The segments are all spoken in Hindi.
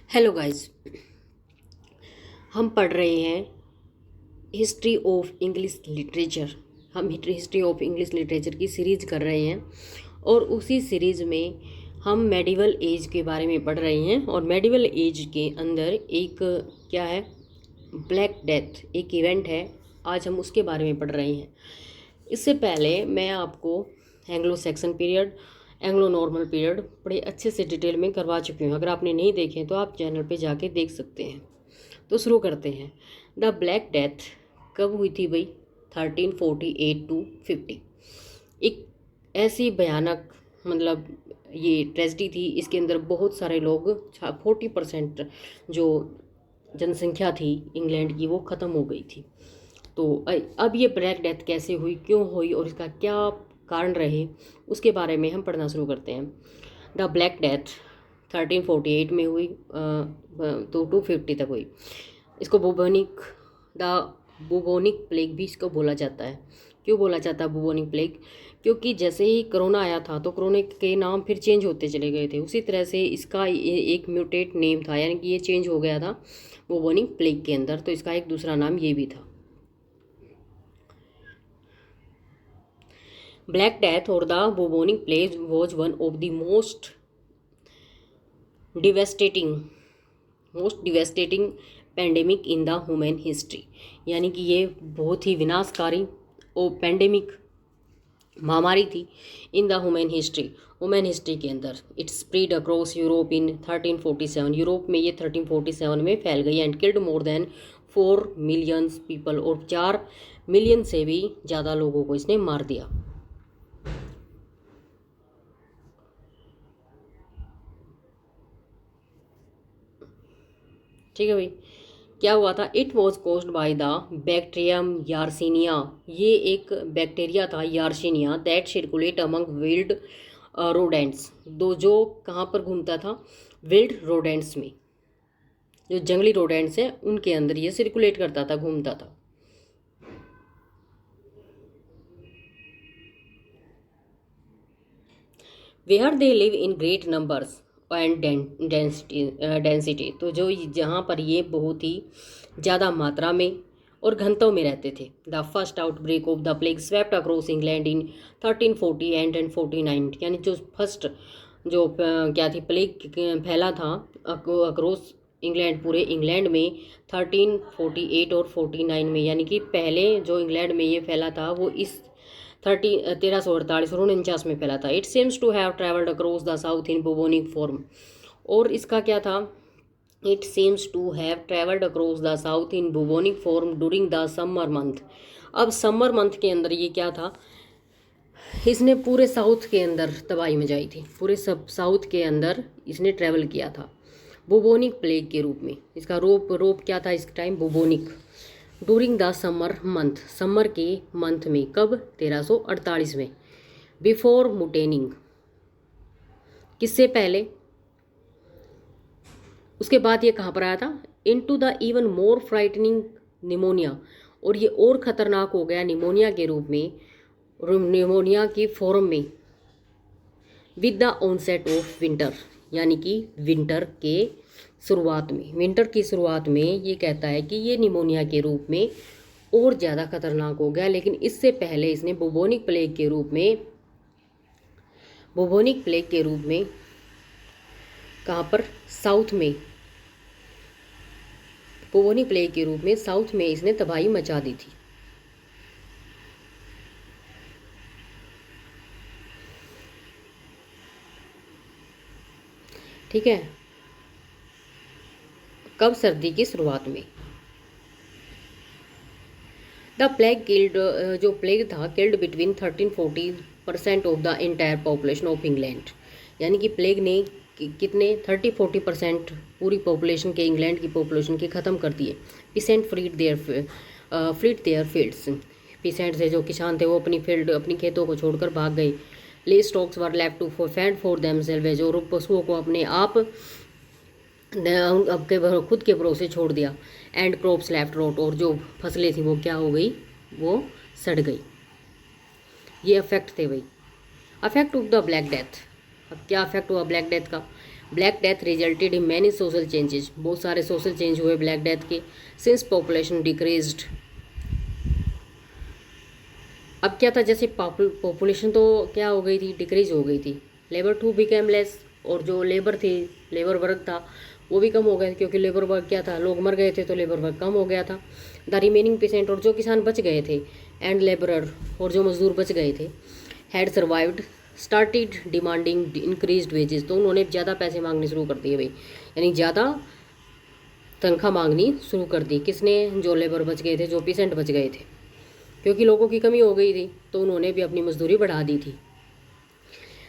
Hello guys. हम पढ़ रहे हैं हिस्ट्री ऑफ इंग्लिश लिटरेचर। हम हिस्ट्री ऑफ इंग्लिश लिटरेचर की सीरीज कर रहे हैं और उसी सीरीज में हम मेडिवल एज के बारे में पढ़ रहे हैं। और मेडिवल एज के अंदर एक क्या है, ब्लैक डेथ एक इवेंट है। आज हम उसके बारे में पढ़ रहे हैं। इससे पहले मैं आपको Anglo section period, Anglo normal period बड़े अच्छे से डिटेल में करवा चुकी हूँ। अगर आपने नहीं देखे तो आप चैनल पे जाके देख सकते हैं। तो शुरू करते हैं। द ब्लैक डेथ कब हुई थी भाई? 1348 टू 50। एक ऐसी भयानक मतलब ये ट्रेजिडी थी। इसके अंदर बहुत सारे लोग 40% जो जनसंख्या थी इंग्लैंड की वो ख़त्म हो गई थी। तो अब ये ब्लैक डेथ कैसे हुई, क्यों हुई और इसका क्या कारण रहे, उसके बारे में हम पढ़ना शुरू करते हैं। द ब्लैक डेथ 1348 में हुई तो 250 तक हुई। इसको द बुबोनिक प्लेग भी इसको बोला जाता है। क्यों बोला जाता है बुबोनिक प्लेग? क्योंकि जैसे ही कोरोना आया था तो कोरोना के नाम फिर चेंज होते चले गए थे। उसी तरह से इसका एक म्यूटेट नेम था, यानी कि ये चेंज हो गया था बुबोनिक प्लेग के अंदर, तो इसका एक दूसरा नाम ये भी था। Black Death or the bubonic plague was one of the devastating most devastating pandemic in the human history। यानी कि ये बहुत ही विनाशकारी और पैंडेमिक महामारी थी इन द ह्यूमन हिस्ट्री के अंदर। It spread across Europe in 1347। Europe में ये 1347 में फैल गई and killed more than 4 million people. और 4 मिलियन से भी ज़्यादा लोगों को इसने मार दिया। ठीक है भाई, क्या हुआ था? It was caused by the bacterium Yersinia. ये एक बैक्टीरिया था Yersinia that circulate among wild rodents. जो कहाँ पर घूमता था? विल्ड रोडेंट्स में, जो जंगली रोडेंट्स हैं उनके अंदर ये सर्कुलेट करता था, घूमता था। Where they live in great numbers and density. तो जो जहाँ पर ये बहुत ही ज़्यादा मात्रा में और घनत्व में रहते थे। The first outbreak of the plague swept across England in 1340 and 49। यानी जो फर्स्ट जो क्या थी प्लेग फैला था अक्रॉस इंग्लैंड, पूरे इंग्लैंड में 1348 और 49 में। यानी कि पहले जो इंग्लैंड में ये फैला था वो इस 1348 और 49 में फैला था। It seems to have travelled across the south in bubonic form. और इसका क्या था? It seems to have travelled across the south in bubonic form during the summer month. अब समर मंथ के अंदर ये क्या था? इसने पूरे साउथ के अंदर तबाही मचाई थी। पूरे सब साउथ के अंदर इसने ट्रैवल किया था बुबोनिक प्लेग के रूप में। इसका रोप क्या था इस time? Bubonic. During the summer month, summer के मंथ में। कब? 1348 में। बिफोर मुटेनिंग, किससे पहले? उसके बाद ये कहाँ पर आया था? Into the even more frightening pneumonia. और ये और ख़तरनाक हो गया निमोनिया के रूप में, निमोनिया की फॉर्म में, with the onset of winter. यानी कि विंटर के शुरुआत में, विंटर की शुरुआत में ये कहता है कि ये निमोनिया के रूप में और ज़्यादा खतरनाक हो गया। लेकिन इससे पहले इसने बुबोनिक प्लेग के रूप में कहाँ पर? साउथ में। बुबोनिक प्लेग के रूप में साउथ में इसने तबाही मचा दी थी। ठीक है, कब? सर्दी की शुरुआत में। द प्लेग किल्ड, जो प्लेग था killed between 13-40% of the entire population of England. यानी कि प्लेग ने कितने 30-40% पूरी पॉपुलेशन के, इंग्लैंड की पॉपुलेशन के ख़त्म कर दिए। पिसेंट फ्लीट देयर फील्ड्स। पिसेंट से जो किसान थे वो अपनी खेतों को छोड़कर भाग गए। Livestocks were left to fend for themselves. और पशुओं को अपने आप खुद के भरोसे छोड़ दिया। एंड क्रॉप्स लेफ्ट रोट, और जो फसलें थी वो क्या हो गई? वो सड़ गई। ये अफेक्ट थे भाई, affect of the black death. अब क्या अफेक्ट हुआ ब्लैक डेथ का? Black death resulted in many social changes, बहुत सारे सोशल चेंज हुए ब्लैक डेथ के। सिंस पॉपुलेशन डिक्रीज्ड, अब क्या था, जैसे पॉपुलेशन तो क्या हो गई थी, डिक्रीज हो गई थी। लेबर टू बिकेम लेस, और जो लेबर थी, लेबर वर्क था, वो भी कम हो गया, क्योंकि लेबर वर्क क्या था, लोग मर गए थे तो लेबर वर्क कम हो गया था। द रिमेनिंग पेशेंट, और जो किसान बच गए थे, एंड लेबरर, और जो मजदूर बच गए थे, had survived started demanding increased wages, तो उन्होंने ज़्यादा पैसे मांगने शुरू कर दिए भाई, यानी ज़्यादा तनख्वाह मांगनी शुरू कर दी। किसने? जो लेबर बच गए थे, जो पेशेंट बच गए थे, क्योंकि लोगों की कमी हो गई थी, तो उन्होंने भी अपनी मजदूरी बढ़ा दी थी।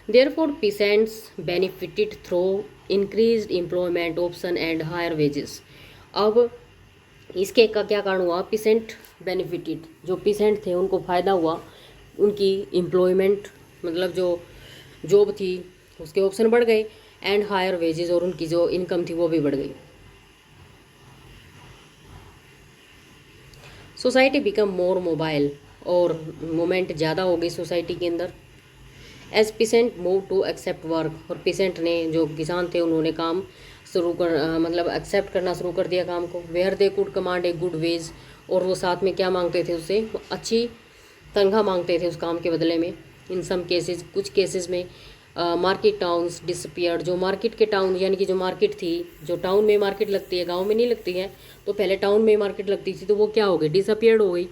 Therefore peasants benefited through increased employment option and higher wages। अब इसके का क्या कारण हुआ? पीसेंट बेनिफिटेड, जो पीसेंट थे उनको फ़ायदा हुआ, उनकी एम्प्लॉयमेंट मतलब जो जॉब थी उसके ऑप्शन बढ़ गए, एंड हायर वेजेस, और उनकी जो इनकम थी वो भी बढ़ गई। सोसाइटी बिकम मोर मोबाइल, और मोमेंट ज़्यादा हो गई सोसाइटी के अंदर। As peasant move to accept work, और पेशेंट ने, जो किसान थे, उन्होंने काम शुरू कर मतलब एक्सेप्ट करना शुरू कर दिया काम को। Where they could command a good wage, और वो साथ में क्या मांगते थे उससे? अच्छी तनख्वाह मांगते थे उस काम के बदले में। इन सम केसेस, कुछ केसेस में मार्केट टाउन्स डिसअपियर्ड, जो मार्केट के टाउन, यानी कि जो मार्केट थी, जो टाउन में मार्केट लगती है, गाँव में नहीं लगती है, तो पहले टाउन में मार्केट लगती थी, तो वो क्या हो गई? डिसअपियर्ड हो गई।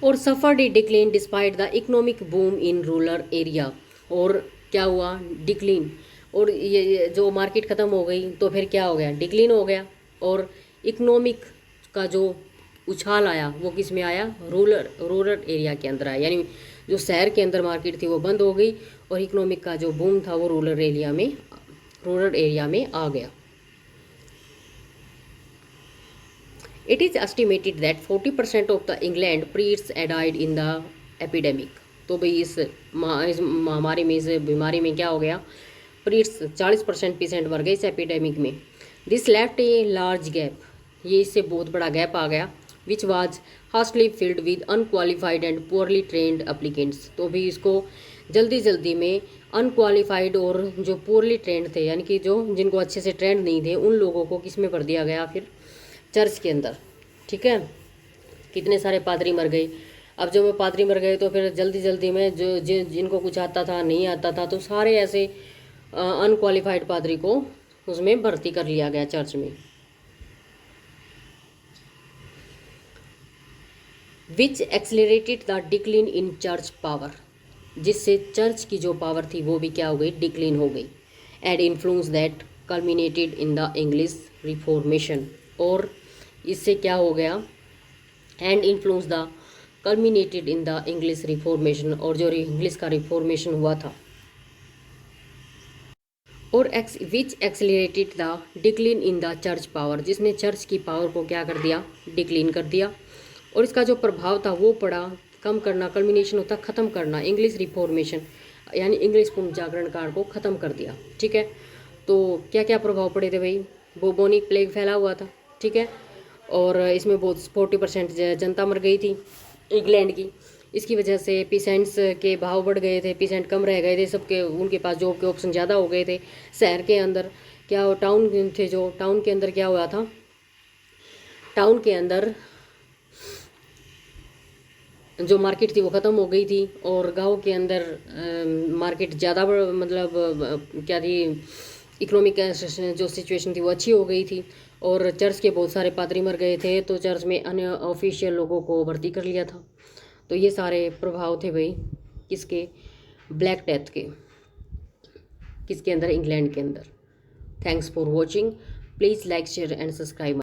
और suffered A decline despite the economic boom in rural area, और क्या हुआ? डिक्लीन, और ये जो मार्केट ख़त्म हो गई तो फिर क्या हो गया? डिक्लीन हो गया। और इकोनॉमिक का जो उछाल आया वो किस में आया? रूरल एरिया के अंदर आया, यानी जो शहर के अंदर मार्केट थी वो बंद हो गई, और इकोनॉमिक का जो बूम था वो रूरल एरिया में आ गया। It is estimated that 40% of the England priests died in the epidemic। तो भाई इस महामारी में, इस बीमारी में क्या हो गया? प्रीट्स 40% पेशेंट मर गए इस एपिडेमिक में। This left a large gap, ये इससे बहुत बड़ा गैप आ गया। Which was hastily filled with unqualified and poorly trained applicants, तो भी इसको जल्दी जल्दी में अनक्वालिफाइड और जो पुअरली ट्रेंड थे, यानी कि जो जिनको अच्छे से ट्रेंड नहीं थे, उन लोगों को किस में भर दिया गया? फिर चर्च के अंदर। ठीक है, कितने सारे पादरी मर गए। अब जब वो पादरी मर गए तो फिर जल्दी जल्दी में जो जिनको कुछ आता था, नहीं आता था, तो सारे ऐसे अनक्वालिफाइड पादरी को उसमें भर्ती कर लिया गया चर्च में। Which accelerated the decline in church power, जिससे चर्च की जो पावर थी वो भी क्या हो गई? डिक्लीन हो गई। And influence that culminated in the English Reformation, और इससे क्या हो गया? And influence the culminated in the English Reformation, और जो इंग्लिश का रिफॉर्मेशन हुआ था। और which accelerated the decline in the church power, जिसने चर्च की पावर को क्या कर दिया? डिक्लीन कर दिया। और इसका जो प्रभाव था वो पड़ा कम करना, कल्मिनेशन होता ख़त्म करना, इंग्लिश रिफॉर्मेशन, यानी इंग्लिश पुनर्जागरण काल को ख़त्म कर दिया। ठीक है, तो क्या क्या प्रभाव पड़े थे भाई? बुबोनिक प्लेग फैला हुआ था। ठीक है, और इसमें बहुत 40% जनता मर गई थी इंग्लैंड की। इसकी वजह से पेशेंट्स के भाव बढ़ गए थे, पेशेंट कम रह गए थे, सबके उनके पास जॉब के ऑप्शन ज़्यादा हो गए थे। शहर के अंदर क्या, टाउन थे, जो टाउन के अंदर क्या हुआ था? टाउन के अंदर जो मार्केट थी वो ख़त्म हो गई थी, और गांव के अंदर मार्केट ज़्यादा मतलब क्या थी, इकोनॉमिक जो सिचुएशन थी वो अच्छी हो गई थी। और चर्च के बहुत सारे पादरी मर गए थे, तो चर्च में अन्य ऑफिशियल लोगों को भर्ती कर लिया था। तो ये सारे प्रभाव थे भाई किसके? ब्लैक डेथ के। किसके अंदर? इंग्लैंड के अंदर। Thanks for watching, please like share and subscribe.